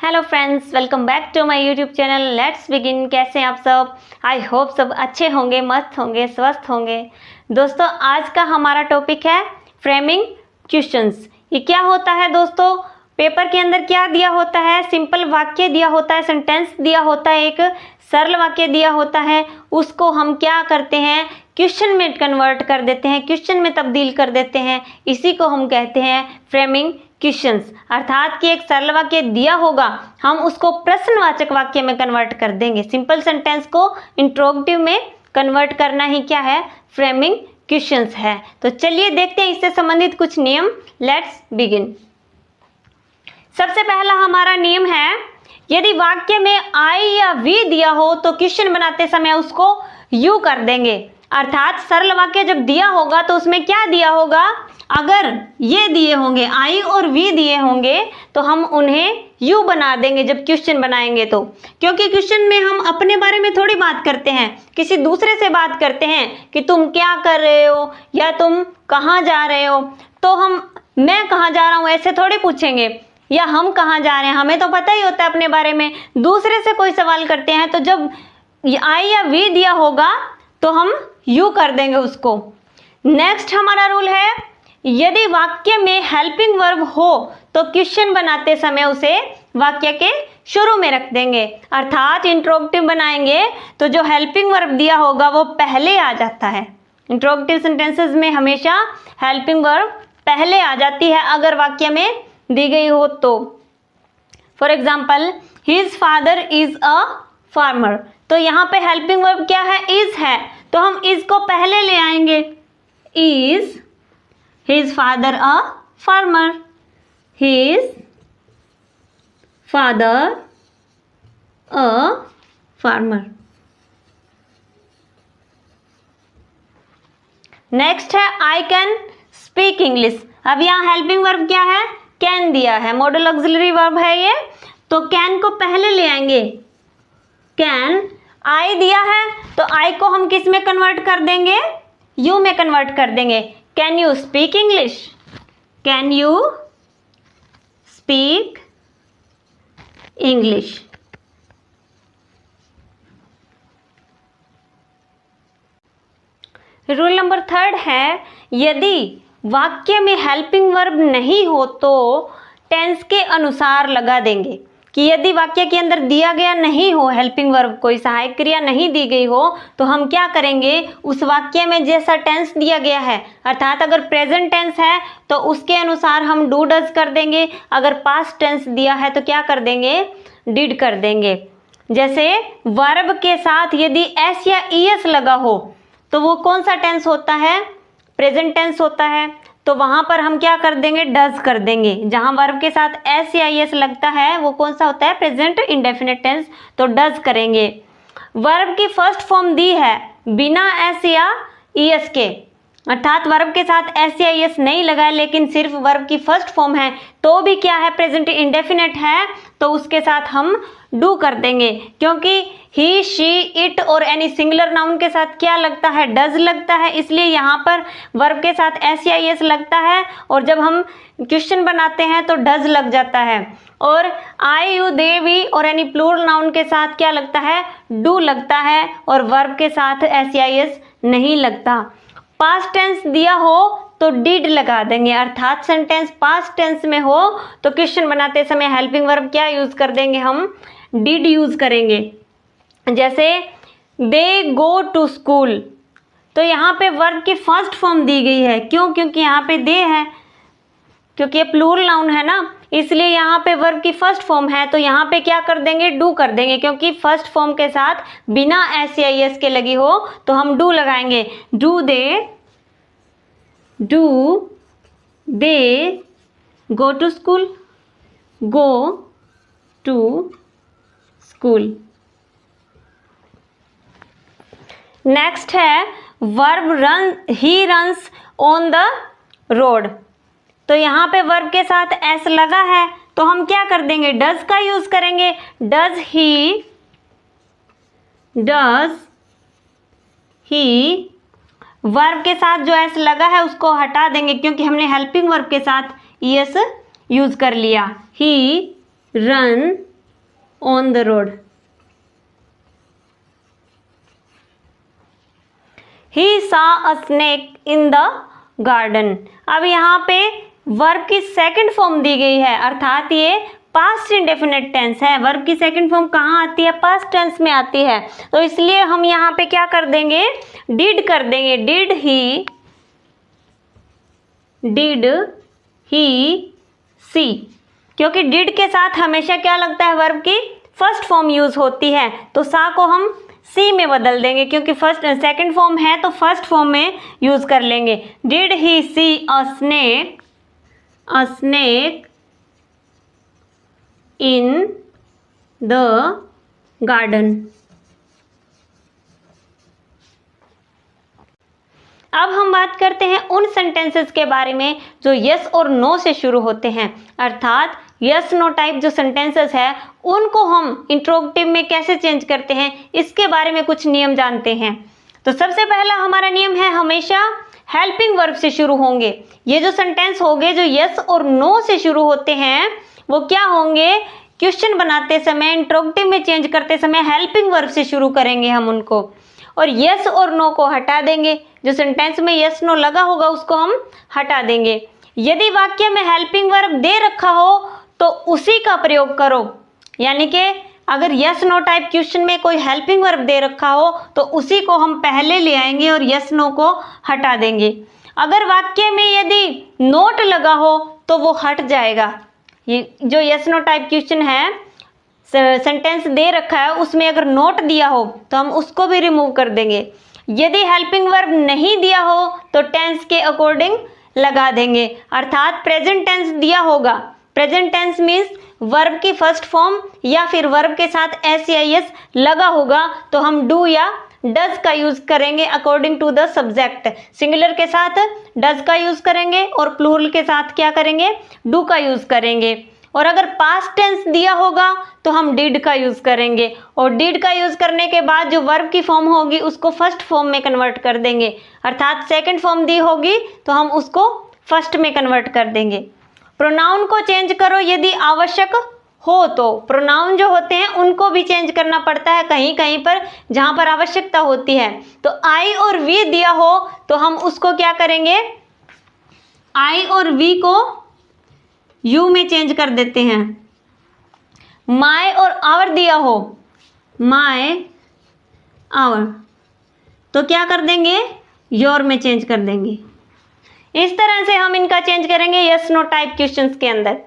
Hello friends, welcome back to my YouTube channel. Let's begin. कैसे हैं आप सब? आई होप सब अच्छे होंगे, मस्त होंगे, स्वस्थ होंगे। दोस्तों, आज का हमारा टॉपिक है फ्रेमिंग क्वेश्चंस। ये क्या होता है दोस्तों? पेपर के अंदर क्या दिया होता है? सिंपल वाक्य दिया होता है, सेंटेंस दिया होता है, एक सरल वाक्य दिया होता है। उसको हम क्या करते हैं? क्वेश्चन में कन्वर्ट कर देते हैं, क्वेश्चन में तब्दील कर देते हैं। इसी को हम कहते हैं फ्रेमिंग क्वेश्चंस। अर्थात कि एक सरल वाक्य दिया होगा, हम उसको प्रश्नवाचक वाक्य में कन्वर्ट कर देंगे। सिंपल सेंटेंस को इंट्रोगेटिव में कन्वर्ट करना ही क्या है? फ्रेमिंग क्वेश्चंस है। तो चलिए देखते हैं इससे संबंधित कुछ नियम। Let's begin. सबसे पहला हमारा नियम है, यदि वाक्य में आई या वी दिया हो तो क्वेश्चन बनाते समय उसको यू कर देंगे। अर्थात सरल वाक्य जब दिया होगा तो उसमें क्या दिया होगा? अगर ये दिए होंगे, आई और वी दिए होंगे, तो हम उन्हें यू बना देंगे जब क्वेश्चन बनाएंगे तो। क्योंकि क्वेश्चन में हम अपने बारे में थोड़ी बात करते हैं, किसी दूसरे से बात करते हैं कि तुम क्या कर रहे हो या तुम कहाँ जा रहे हो। तो हम मैं कहाँ जा रहा हूँ ऐसे थोड़ी पूछेंगे, या हम कहाँ जा रहे हैं, हमें तो पता ही होता है अपने बारे में। दूसरे से कोई सवाल करते हैं तो जब आई या वी दिया होगा तो हम यू कर देंगे उसको। नेक्स्ट हमारा रूल है, यदि वाक्य में हेल्पिंग वर्ब हो तो क्वेश्चन बनाते समय उसे वाक्य के शुरू में रख देंगे। अर्थात इंट्रोगेटिव बनाएंगे तो जो हेल्पिंग वर्ब दिया होगा वो पहले आ जाता है। इंट्रोगेटिव सेंटेंसेस में हमेशा हेल्पिंग वर्ब पहले आ जाती है अगर वाक्य में दी गई हो तो। For example, his father is a farmer. तो यहाँ पे हेल्पिंग वर्ब क्या है? इज है, तो हम इज को पहले ले आएंगे। Is his father a farmer. His father a farmer. Next है, आई कैन स्पीक इंग्लिश। अब यहाँ हेल्पिंग वर्ब क्या है? कैन दिया है, मॉडल ऑक्सिलरी वर्ब है ये, तो कैन को पहले ले आएंगे। कैन आई दिया है तो आई को हम किस में कन्वर्ट कर देंगे? यू में कन्वर्ट कर देंगे। Can you speak English? Can you speak English? Rule number 3 है, यदि वाक्य में हेल्पिंग वर्ब नहीं हो तो टेंस के अनुसार लगा देंगे। कि यदि वाक्य के अंदर दिया गया नहीं हो हेल्पिंग वर्ब, कोई सहायक क्रिया नहीं दी गई हो, तो हम क्या करेंगे? उस वाक्य में जैसा टेंस दिया गया है, अर्थात अगर प्रेजेंट टेंस है तो उसके अनुसार हम डू डज कर देंगे। अगर पास्ट टेंस दिया है तो क्या कर देंगे? डिड कर देंगे। जैसे वर्ब के साथ यदि एस या ईएस लगा हो तो वो कौन सा टेंस होता है? प्रेजेंट टेंस होता है। तो वहां पर हम क्या कर देंगे? डज कर देंगे। जहां वर्ब के साथ एस या एस लगता है वो कौन सा होता है? प्रेजेंट इंडेफिनिट टेंस, तो डज करेंगे। वर्ब की फर्स्ट फॉर्म दी है बिना एस या ईएस के, अर्थात वर्ब के साथ एस या एस नहीं लगा है लेकिन सिर्फ वर्ब की फर्स्ट फॉर्म है, तो भी क्या है? प्रेजेंट इंडेफिनिट है, तो उसके साथ हम डू कर देंगे। क्योंकि ही, शी, इट और एनी सिंगुलर नाउन के साथ क्या लगता है? डज लगता है, इसलिए यहाँ पर वर्ब के साथ एस या एस लगता है और जब हम क्वेश्चन बनाते हैं तो डज लग जाता है। और आई, यू, दे, वी और एनी प्लूरल नाउन के साथ क्या लगता है? डू लगता है और वर्ब के साथ एस या एस नहीं लगता। पास्ट टेंस दिया हो तो डिड लगा देंगे, अर्थात सेंटेंस पास्ट टेंस में हो तो क्वेश्चन बनाते समय हेल्पिंग वर्ब क्या यूज कर देंगे? हम डिड यूज करेंगे। जैसे दे गो टू स्कूल, तो यहाँ पे वर्ब की फर्स्ट फॉर्म दी गई है। क्यों? क्योंकि यहाँ पे दे है, क्योंकि ये प्लूरल नाउन है ना, इसलिए यहाँ पे वर्ब की फर्स्ट फॉर्म है, तो यहाँ पे क्या कर देंगे? डू कर देंगे। क्योंकि फर्स्ट फॉर्म के साथ बिना एस या एस के लगी हो तो हम डू लगाएंगे। Do they go to school? Go to school. Next है verb run, he runs on the road. तो यहाँ पे वर्ब के साथ एस लगा है तो हम क्या कर देंगे? डज का यूज करेंगे। डज ही वर्ब के साथ जो एस लगा है उसको हटा देंगे क्योंकि हमने हेल्पिंग वर्ब के साथ ईएस यूज कर लिया। He run on the road. He saw a snake in the garden। अब यहाँ पे वर्ब की सेकंड फॉर्म दी गई है, अर्थात ये पास्ट इंडेफिनिट टेंस है। वर्ब की सेकंड फॉर्म कहाँ आती है? पास्ट टेंस में आती है। तो इसलिए हम यहाँ पे क्या कर देंगे? डिड कर देंगे। डिड ही सी, क्योंकि डिड के साथ हमेशा क्या लगता है? वर्ब की फर्स्ट फॉर्म यूज होती है। तो सा को हम सी में बदल देंगे, क्योंकि फर्स्ट सेकंड फॉर्म है तो फर्स्ट फॉर्म में यूज कर लेंगे। Did he see a snake in the garden. अब हम बात करते हैं उन सेंटेंसेस के बारे में जो यस और नो से शुरू होते हैं, अर्थात यस नो टाइप जो सेंटेंसेस है उनको हम इंट्रोगेटिव में कैसे चेंज करते हैं, इसके बारे में कुछ नियम जानते हैं। तो सबसे पहला हमारा नियम है, हमेशा हेल्पिंग वर्ब से शुरू होंगे। ये जो सेंटेंस होंगे जो यस और नो से शुरू होते हैं वो क्या होंगे? क्वेश्चन बनाते समय, इंट्रोगेटिव में चेंज करते समय हेल्पिंग वर्ब से शुरू करेंगे हम उनको, और यस और नो को हटा देंगे। जो सेंटेंस में यस नो लगा होगा उसको हम हटा देंगे। यदि वाक्य में हेल्पिंग वर्ब दे रखा हो तो उसी का प्रयोग करो, यानी कि अगर यस नो टाइप क्वेश्चन में कोई हेल्पिंग वर्ब दे रखा हो तो उसी को हम पहले ले आएंगे और यस नो को हटा देंगे। अगर वाक्य में यदि नोट लगा हो तो वो हट जाएगा। ये जो यस नो टाइप क्वेश्चन है, सेंटेंस दे रखा है, उसमें अगर नोट दिया हो तो हम उसको भी रिमूव कर देंगे। यदि हेल्पिंग वर्ब नहीं दिया हो तो टेंस के अकॉर्डिंग लगा देंगे, अर्थात प्रेजेंट टेंस दिया होगा। प्रेजेंट टेंस मीन्स वर्ब की फर्स्ट फॉर्म या फिर वर्ब के साथ एस या एस लगा होगा तो हम डू या डज का यूज करेंगे according to the subject. Singular के साथ डज का यूज करेंगे और प्लूरल के साथ क्या करेंगे? डू का यूज करेंगे। और अगर पास्ट टेंस दिया होगा तो हम डिड का यूज करेंगे, और डिड का यूज करने के बाद जो वर्ब की फॉर्म होगी उसको फर्स्ट फॉर्म में कन्वर्ट कर देंगे, अर्थात सेकंड फॉर्म दी होगी तो हम उसको फर्स्ट में कन्वर्ट कर देंगे। प्रोनाउन को चेंज करो यदि आवश्यक हो तो। प्रोनाउन जो होते हैं उनको भी चेंज करना पड़ता है कहीं कहीं पर जहां पर आवश्यकता होती है। तो आई और वी दिया हो तो हम उसको क्या करेंगे? आई और वी को यू में चेंज कर देते हैं। माय और आवर दिया हो, माय आवर, तो क्या कर देंगे? योर में चेंज कर देंगे। इस तरह से हम इनका चेंज करेंगे यस नो टाइप क्वेश्चंस के अंदर।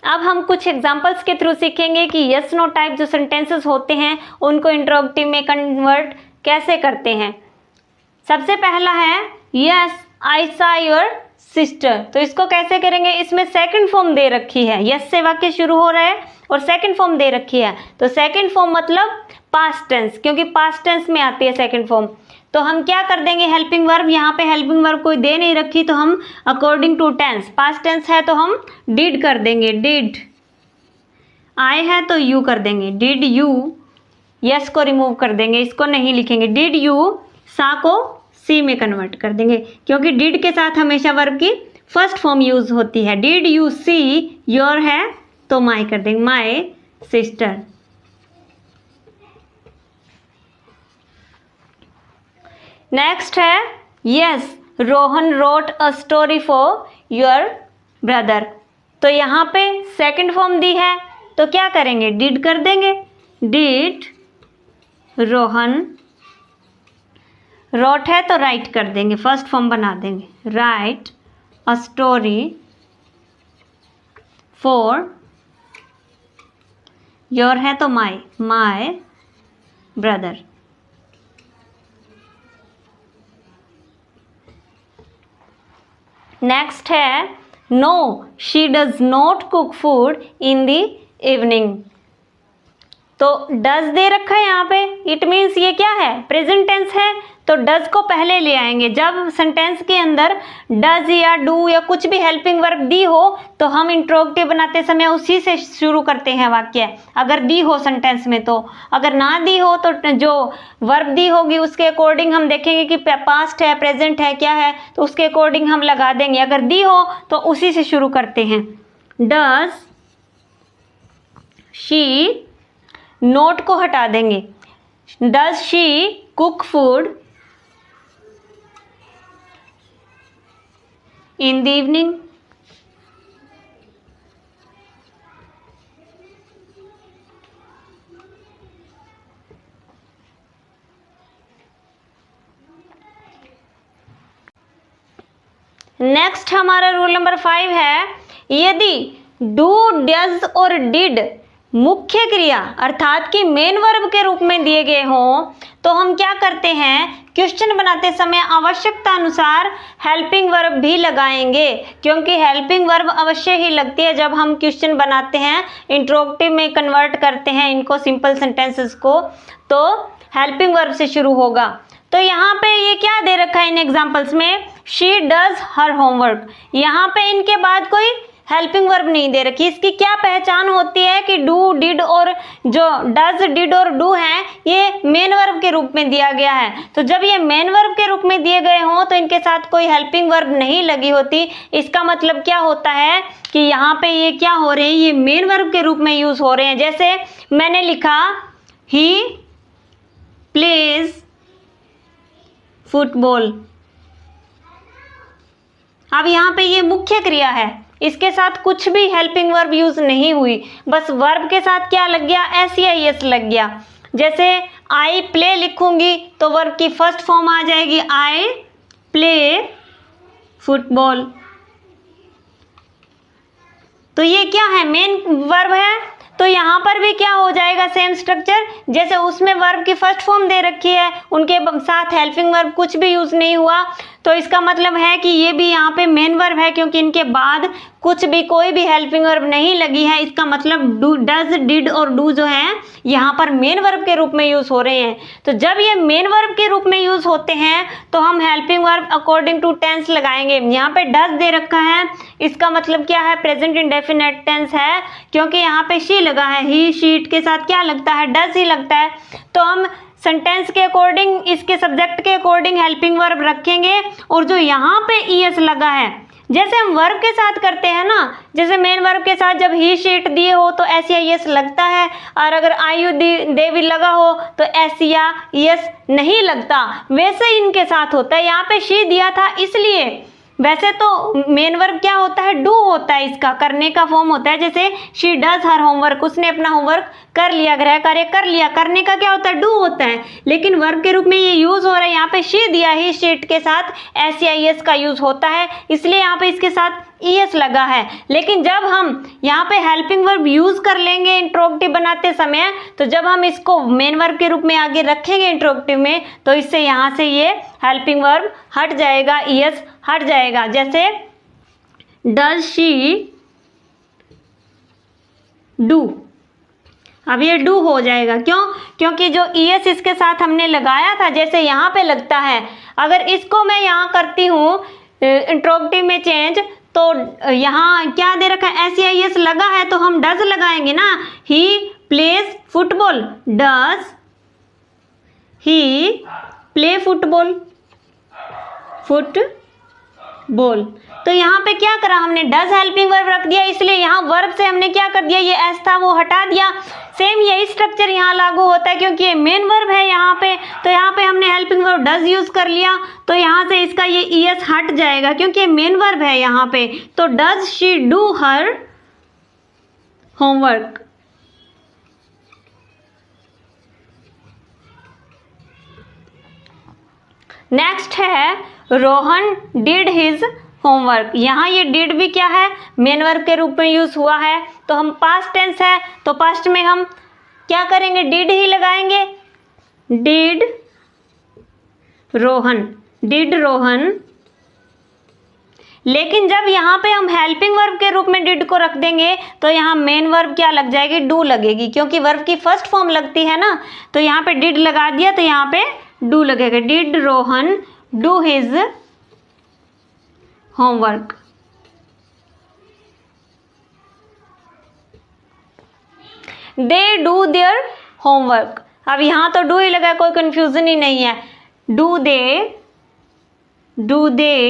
अब हम कुछ एग्जांपल्स के थ्रू सीखेंगे कि यस नो टाइप जो सेंटेंसेस होते हैं उनको इंट्रोगेटिव में कन्वर्ट कैसे करते हैं। सबसे पहला है यस आई सा योर सिस्टर। तो इसको कैसे करेंगे? इसमें सेकंड फॉर्म दे रखी है, यस से वाक्य शुरू हो रहा है और सेकंड फॉर्म दे रखी है। तो सेकंड फॉर्म मतलब पास्ट टेंस, क्योंकि पास्ट टेंस में आती है सेकंड फॉर्म। तो हम क्या कर देंगे? हेल्पिंग वर्ब, यहाँ पे हेल्पिंग वर्ब कोई दे नहीं रखी तो हम according to tense, past tense है तो हम डिड कर देंगे, डिड। आई है तो यू कर देंगे, डिड यू। यस को रिमूव कर देंगे, इसको नहीं लिखेंगे। डिड यू, सा को सी में कन्वर्ट कर देंगे, क्योंकि डिड के साथ हमेशा वर्ब की फर्स्ट फॉर्म यूज होती है। डिड यू सी योर है तो माई कर देंगे, माई सिस्टर। नेक्स्ट है yes Rohan wrote a story for your brother. तो यहाँ पे सेकंड फॉर्म दी है तो क्या करेंगे? डिड कर देंगे, डिड रोहन। रोट है तो राइट कर देंगे, फर्स्ट फॉर्म बना देंगे, write a story for your है तो माई ब्रदर। नेक्स्ट है no she does not cook food in the evening. तो डज दे रखा है यहाँ पे, इट मीन्स ये क्या है? प्रेजेंट टेंस है तो डज को पहले ले आएंगे। जब सेंटेंस के अंदर डज या डू या कुछ भी हेल्पिंग वर्ब दी हो तो हम इंट्रोगेटिव बनाते समय उसी से शुरू करते हैं वाक्य, अगर दी हो सेंटेंस में। तो अगर ना दी हो तो जो वर्ब दी होगी उसके अकॉर्डिंग हम देखेंगे कि पास्ट है, प्रेजेंट है, क्या है, तो उसके अकॉर्डिंग हम लगा देंगे। अगर दी हो तो उसी से शुरू करते हैं। डज शी, नोट को हटा देंगे, does she cook food in the evening. Next हमारा रूल नंबर 5 है, यदि डू, डज और डिड मुख्य क्रिया अर्थात कि मेन वर्ब के रूप में दिए गए हों तो हम क्या करते हैं, क्वेश्चन बनाते समय आवश्यकता अनुसार हेल्पिंग वर्ब भी लगाएंगे, क्योंकि हेल्पिंग वर्ब अवश्य ही लगती है जब हम क्वेश्चन बनाते हैं, इंट्रोगेटिव में कन्वर्ट करते हैं इनको, सिंपल सेंटेंसेस को, तो हेल्पिंग वर्ब से शुरू होगा। तो यहाँ पे ये क्या दे रखा है इन एग्जाम्पल्स में, शी डज हर होमवर्क, यहाँ पे इनके बाद कोई हेल्पिंग वर्ब नहीं दे रखी। इसकी क्या पहचान होती है कि डू, डिड और जो डज, डिड और डू हैं ये मेन वर्ब के रूप में दिया गया है। तो जब ये मेन वर्ब के रूप में दिए गए हों तो इनके साथ कोई हेल्पिंग वर्ब नहीं लगी होती। इसका मतलब क्या होता है कि यहाँ पे ये क्या हो रहे हैं, ये मेन वर्ब के रूप में यूज हो रहे हैं। जैसे मैंने लिखा ही प्लेज फुटबॉल, अब यहाँ पे ये मुख्य क्रिया है, इसके साथ कुछ भी हेल्पिंग वर्ब यूज नहीं हुई, बस वर्ब के साथ क्या लग गया, SEIS लग गया। जैसे आई प्ले लिखूंगी तो वर्ब की फर्स्ट फॉर्म आ जाएगी आई प्ले फुटबॉल, तो ये क्या है, मेन वर्ब है। तो यहाँ पर भी क्या हो जाएगा, सेम स्ट्रक्चर, जैसे उसमें वर्ब की फर्स्ट फॉर्म दे रखी है, उनके साथ हेल्पिंग वर्ब कुछ भी यूज नहीं हुआ, तो इसका मतलब है कि ये भी यहाँ पे मेन वर्ब है, क्योंकि इनके बाद कुछ भी कोई भी हेल्पिंग वर्ब नहीं लगी है। इसका मतलब डू, डज, डिड और डू जो है यहाँ पर मेन वर्ब के रूप में यूज हो रहे हैं। तो जब ये मेन वर्ब के रूप में यूज होते हैं तो हम helping verb according to tense लगाएंगे। यहाँ पे डज दे रखा है, इसका मतलब क्या है, प्रेजेंट इंडेफिनिट टेंस है, क्योंकि यहाँ पे शी लगा है, ही शीट के साथ क्या लगता है, डज ही लगता है। तो हम सेंटेंस के अकॉर्डिंग, इसके सब्जेक्ट के अकॉर्डिंग हेल्पिंग वर्ब रखेंगे। और जो यहाँ पे ES लगा है, जैसे हम वर्ब के साथ करते हैं ना, जैसे मेन वर्ब के साथ जब ही शीट दिए हो तो SEIS लगता है, और अगर आयु दे भी लगा हो तो SEIS नहीं लगता, वैसे इनके साथ होता है। यहाँ पे शी दिया था इसलिए, वैसे तो मेन वर्ब क्या होता है, डू होता है, इसका करने का फॉर्म होता है। जैसे शी डज हर होमवर्क, उसने अपना होमवर्क कर लिया, गृह कार्य कर लिया, करने का क्या होता है, डू होता है, लेकिन वर्ब के रूप में ये यूज हो रहा है। यहाँ पे शी दिया, ही शीट के साथ SEIS का यूज होता है, इसलिए यहाँ पे इसके साथ ES लगा है। लेकिन जब हम यहाँ पे हेल्पिंग वर्ब यूज कर लेंगे इंट्रोगेटिव बनाते समय, तो जब हम इसको मेन वर्ब के रूप में आगे रखेंगे इंट्रोगेटिव में, तो इससे यहाँ से ये हेल्पिंग वर्ब हट जाएगा, ES हट जाएगा। जैसे डज शी डू, अब ये डू हो जाएगा, क्यों, क्योंकि जो ES इसके साथ हमने लगाया था, जैसे यहाँ पे लगता है, अगर इसको मैं यहाँ करती हूँ इंट्रोगेटिव में चेंज, तो यहाँ क्या दे रखा है, SEIS लगा है, तो हम डज लगाएंगे ना, he plays football, does he play football, football. तो यहाँ पे क्या करा हमने, डज हेल्पिंग वर्ब रख दिया, इसलिए यहाँ वर्ब से हमने क्या कर दिया, ये एस था वो हटा दिया। सेम यही स्ट्रक्चर यहाँ लागू होता है, क्योंकि ये मेन वर्ब है यहाँ पे, तो यहाँ पे हमने हेल्पिंग वर्ब डज यूज कर लिया, तो यहाँ से इसका ये ES हट जाएगा, क्योंकि ये मेन वर्ब है यहाँ पे। तो does she do her homework, next है रोहन डिड हिज होमवर्क। यहाँ ये डिड भी क्या है, मेन वर्ब के रूप में यूज हुआ है, तो हम पास्ट टेंस है, तो पास्ट में हम क्या करेंगे, डिड ही लगाएंगे, डिड रोहन, डिड रोहन। लेकिन जब यहाँ पे हम हेल्पिंग वर्ब के रूप में डिड को रख देंगे तो यहाँ मेन वर्ब क्या लग जाएगी, डू लगेगी, क्योंकि वर्ब की फर्स्ट फॉर्म लगती है ना, तो यहाँ पे डिड लगा दिया तो यहाँ पे डू लगेगा। Did Rohan do his homework. They do their homework, अब यहाँ तो डू ही लगा, कोई कंफ्यूजन ही नहीं है। Do they do their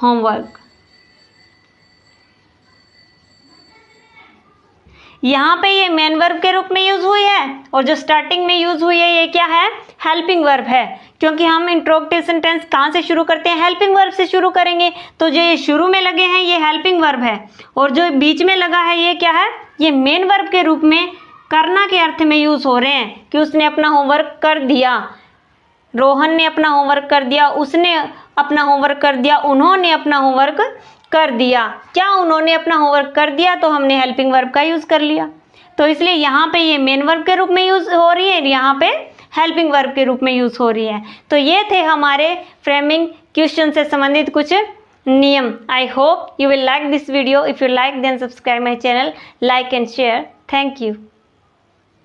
homework. यहाँ पे ये मेन वर्ब के रूप में यूज हुई है और जो स्टार्टिंग में यूज हुई है ये क्या है, हेल्पिंग वर्ब है। क्योंकि हम इंट्रोगेटिव सेंटेंस कहाँ से शुरू करते हैं, हेल्पिंग वर्ब से शुरू करेंगे। तो जो ये शुरू में लगे हैं ये हेल्पिंग वर्ब है और जो बीच में लगा है ये क्या है, ये मेन वर्ब के रूप में करना के अर्थ में यूज हो रहे हैं कि उसने अपना होमवर्क कर दिया, रोहन ने अपना होमवर्क कर दिया, उसने अपना होमवर्क कर दिया, उन्होंने अपना होमवर्क कर दिया। क्या उन्होंने अपना होमवर्क कर दिया, तो हमने हेल्पिंग वर्ब का यूज़ कर लिया। तो इसलिए यहाँ पे ये मेन वर्ब के रूप में यूज़ हो रही है, यहाँ पे हेल्पिंग वर्ब के रूप में यूज़ हो रही है। तो ये थे हमारे फ्रेमिंग क्वेश्चन से संबंधित कुछ नियम। I hope you will like this video. If you like then subscribe my channel, like and share. Thank you.